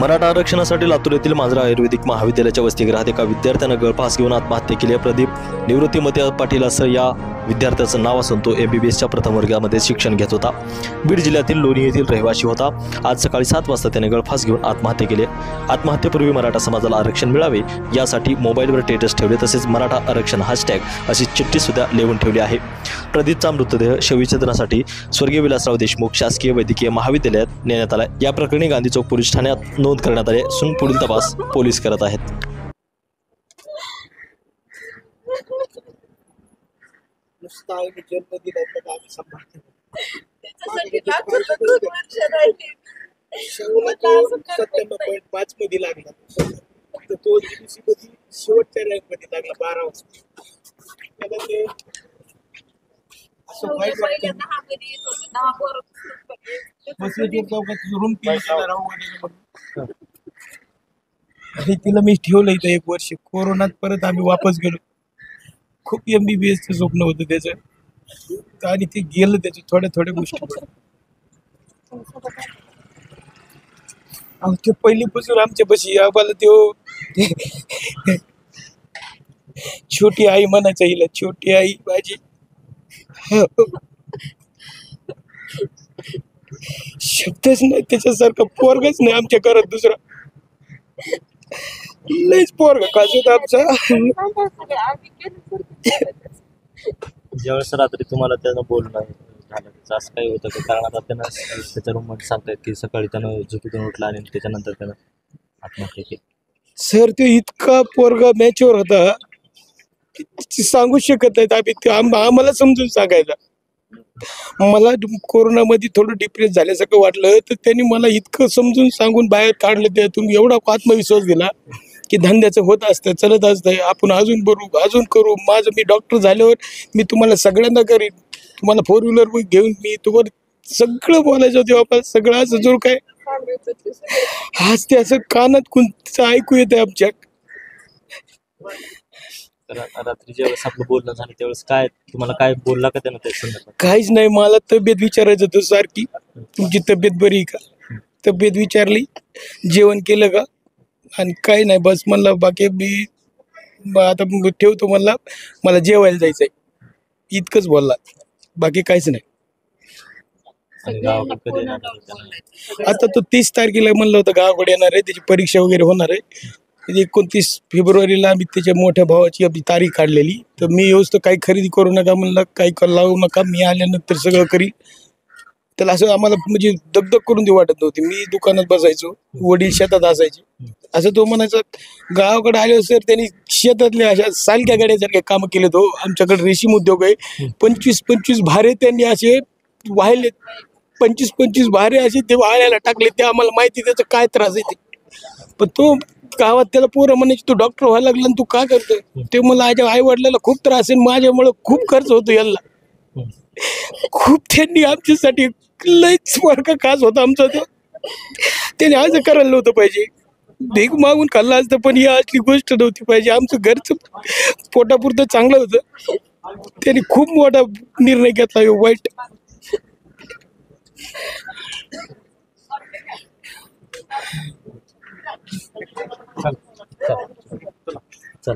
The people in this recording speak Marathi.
मराठा आरक्षणासाठी लातूर येथील मांजरा आयुर्वेदिक महाविद्यालयाच्या वसतिगृहात एका विद्यार्थ्यानं गळफास घेऊन आत्महत्या केली आहे। प्रदीप निवृत्तीमती पाटील असं या विद्यार्थ्याचं नाव असून तो MBBSच्या प्रथम वर्गामध्ये शिक्षण घेत होता। बीड जिल्ह्यातील लोणी येथील रहिवासी होता। आज सकाळी 7 वाजता त्याने गळफास घेऊन आत्महत्या केली। आत्महत्येपूर्वी मराठा समाजाला आरक्षण मिळावे यासाठी मोबाईलवर स्टेटस ठेवले, तसेच मराठा आरक्षण हॅशटॅग अशी चिठ्ठी सुद्धा लिहून ठेवली आहे। प्रदीपचा मृतदेह शवविच्छेदनासाठी स्वर्गीय विलासराव देशमुख शासकीय वैद्यकीय महाविद्यालयात नेण्यात आला। या प्रकरणी गांधी चौक पोलीस ठाण्यात नोंद करण्यात आली असून पुढील तपास पोलीस करत आहेत। नुसता आईने जन्म दिलाय तर आम्ही सांभाळतो त्याच्यासाठी लाखोचं 2 वर्ष राहिली. शेवला तो 97.5 मध्ये लागला, तर तो DBC मध्ये शेवटच्या रँक मध्ये लागला 12 वाजता. त्याला ते असं वाईट पहिल्या वाटतं. 10 मध्ये येत होते, 10 पोरं बसवेश्वर चौकात रूम केला राहू म्हणून. आणि तिला मी ठेवलं इथं 1 वर्ष. कोरोनात परत आम्ही वापस गेलो. खूप MBBSचं स्वप्न होतं त्याचं, आणि ते गेलं त्याच्या थोड्या गोष्टी. ते पहिलीपासून आमच्या पशी आम्हाला तो छोटी आई म्हणायचं हिला, छोटी आई माझी. शब्दच नाही त्याच्यासारखं, पोरगच नाही आमच्या घरात दुसरा. लयच पोरगा खास होता आमचा. ज्यावेळेस रात्री तुम्हाला त्यानं बोलणं झालं असं काही होतं का? कारण आता त्यानं त्याच्या रूममध्ये सांगतायत की सकाळी त्यानं झोपेतून उठला आणि त्याच्यानंतर त्यानं आत्महत्या केली। सर तो इतका पोरगा मॅच्युअर होता की सांगू शकत नाहीत आम्ही. ते आम्हाला समजून सांगायला. मला कोरोनामध्ये थोडं डिप्रेस झाल्यासारखं वाटलं, तर त्यांनी मला इतकं समजून सांगून बाहेर काढलं. त्यातून एवढा आत्मविश्वास दिला की धंद्याचं होत असतं, चलत असतंय, आपण अजून बरू अजून करू. मी डॉक्टर झाल्यावर मी तुम्हाला सगळ्यांना करीन, तुम्हाला 4 व्हीलर घेऊन मी तुम्हाला सगळं बोलायचं होतं बाबा. सगळं असं जरूर काय आज ते असं कानात कोणतं ऐकू येतंय आमच्या. रात्री ज्यावेळेस आपलं बोलणं झालं त्यावेळेस काय तुम्हाला काय बोलला का त्यानं त्या संदर्भात? काहीच नाही. मला तब्येत विचारायचं होतं सारखी, तुमची तब्येत बरी आहे का? तब्येत विचारली, जेवण केलं का, आणि काही नाही. बस म्हणलं बाकी मी आता ठेवतो, म्हणला मला जेवायला जायचंय, इतकंच बोलला. बाकी काहीच नाही. आणि गावाकडे कधी येणार आहे त्यानं? आता तो 30 तारखेला म्हणलं होतं गावाकडे येणार आहे, त्याची परीक्षा वगैरे होणार आहे. 29 फेब्रुवारीला आम्ही त्याच्या मोठ्या भावाची आपली तारीख काढलेली. तर मी येऊच तर काही खरेदी करू नका म्हणलं, काही लावू नका, मी आल्यानंतर सगळं करी. त्याला असं आम्हाला म्हणजे दगदग करून देऊ वाटत नव्हती. मी दुकानात बसायचो, वडील शेतात असायचे. असं तो म्हणायचा. गावाकडे आले सर त्यांनी शेतातले अशा सालक्या गाड्यासारखे कामं केले. तो आमच्याकडे रेशीम उद्योग आहे. 25 भारे त्यांनी असे वाहिले, 25 भारे असे ते वाळायला टाकले. ते आम्हाला माहिती त्याचा काय त्रास आहे ते. पण तो गावात त्याला पोरं म्हणायची तू डॉक्टर व्हायला लागला आणि तू काय करतोय. ते मला माझ्या आई वडिलांना खूप त्रास आहे, माझ्यामुळं खूप खर्च होतो याला. खूप त्यांनी आमच्यासाठी लयच वर्ग खास होता आमचा तो. त्याने असं करायला नव्हतं पाहिजे. भीक मागून खाल्लं असतं, पण ही असली गोष्ट नव्हती पाहिजे. आमचं घरचं पोटापुरतं चांगलं होतं. त्याने खूप मोठा निर्णय घेतला वाईट. चल